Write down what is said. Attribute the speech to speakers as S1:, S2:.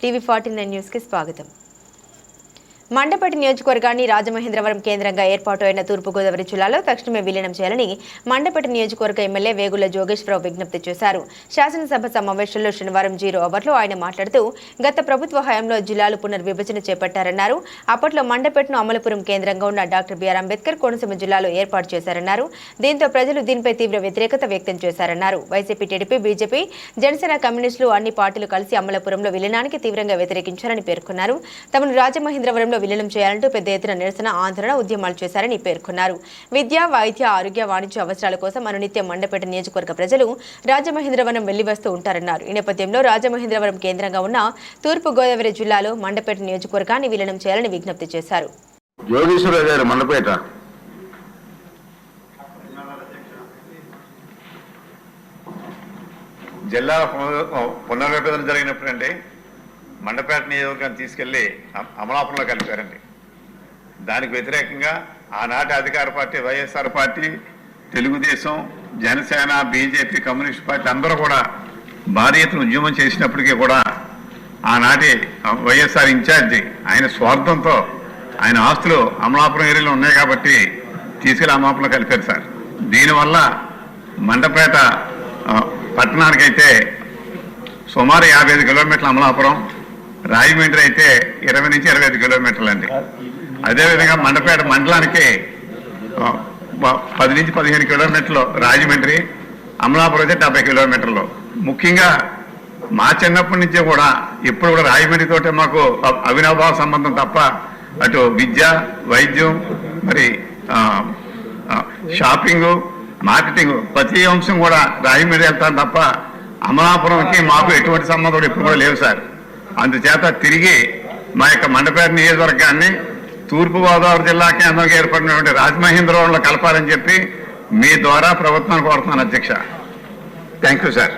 S1: TV49 news కి స్వాగతం. మండపేట నియోజకవర్గాన్ని రాజమహేంద్రవరం కేంద్రంగా ఏర్పాటు అయిన తూర్పుగోదావరి జిల్లాలో తక్షణమే విలీనం చేయాలని మండపేట నియోజకవర్గ ఎమ్మెల్యే వేగుల జోగేశ్వరరావు విజ్ఞప్తి చేశారు. శాసనసభ సమావేశంలో శనివారం 0 అవర్లో ఆయన మాట్లాడుతూ గత ప్రభుత్వ హయాంలో జిల్లాలు పునర్విభజన చేపట్టారన్నారు. అప్పట్లో మండపేటను అమలాపురం కేంద్రంగా ఉన్న డాక్టర్ బిఆర్ అంబేద్కర్ కోనసీమ జిల్లాలో ఏర్పాటు చేశారన్నారు. దీంతో ప్రజలు దీనిపై తీవ్ర వ్యతిరేకత వ్యక్తం చేశారన్నారు. వైసీపీ, టీడీపీ, బీజేపీ, జనసేన, కమ్యూనిస్టులు అన్ని పార్టీలు కలిసి అమలాపురంలో విలీనానికి తీవ్రంగా వ్యతిరేకించారని పేర్కొన్నారు. తమను రాజమహేంద్రవరంలో విలీనం చేయాలంటూ పెద్ద ఎత్తున నిరసన, ఆందోళన, ఉద్యమాలు చేశారని పేర్కొన్నారు. విద్య, వైద్య, ఆరోగ్య, వాణిజ్య అవసరాల కోసం అనునిత్యం మండపేట నియోజకవర్గ ప్రజలు రాజమహేంద్రవరం వెళ్లి వస్తూ ఉంటారన్నారు. ఈ నేపథ్యంలో రాజమహేంద్రవరం కేంద్రంగా ఉన్న తూర్పు గోదావరి జిల్లాలో మండపేట నియోజకవర్గాన్ని విలీనం చేయాలని విజ్ఞప్తి చేశారు.
S2: జిల్లా పునర్విభజన జరిగినప్పుడండి మండపేట నియోజకవర్గాన్ని తీసుకెళ్లి అమలాపురంలో కలిపారండి. దానికి వ్యతిరేకంగా ఆనాటి అధికార party YSR party, Telugu Desam, Janasena, BJP, communist party అందరూ కూడా భారీ ఎత్తున ఉద్యమం చేసినప్పటికీ కూడా ఆనాటి వైఎస్ఆర్ ఇన్ఛార్జి ఆయన స్వార్థంతో ఆయన ఆస్తులు అమలాపురం ఏరియాలో ఉన్నాయి కాబట్టి తీసుకెళ్లి అమలాపురంలో కలిపారు సార్. దీనివల్ల మండపేట పట్టణానికైతే సుమారు 55 కిలోమీటర్ల అమలాపురం, రాజమండ్రి అయితే 20 నుంచి 25 కిలోమీటర్లు అండి. అదేవిధంగా మండపేట మండలానికి 10 నుంచి 15 కిలోమీటర్లు రాజమండ్రి, అమలాపురం అయితే 70 కిలోమీటర్లు. ముఖ్యంగా మా చిన్నప్పటి నుంచే కూడా ఇప్పుడు కూడా రాజమండ్రితోటే మాకు అవినాభావ సంబంధం తప్ప అటు విద్య, వైద్యం, మరి షాపింగు, మార్కెటింగ్ ప్రతి అంశం కూడా రాజమండ్రి వెళ్తాను తప్ప అమలాపురంకి మాకు ఎటువంటి సంబంధం ఇప్పుడు కూడా లేవు సార్. అందుచేత తిరిగి మా యొక్క మండపేట నియోజకవర్గాన్ని తూర్పుగోదావరి జిల్లా కేంద్రంగా ఏర్పడినటువంటి రాజమహేంద్రవరంలో కలపాలని చెప్పి మీ ద్వారా ప్రభుత్వాన్ని కోరుతున్నాను అధ్యక్ష. Thank you sir.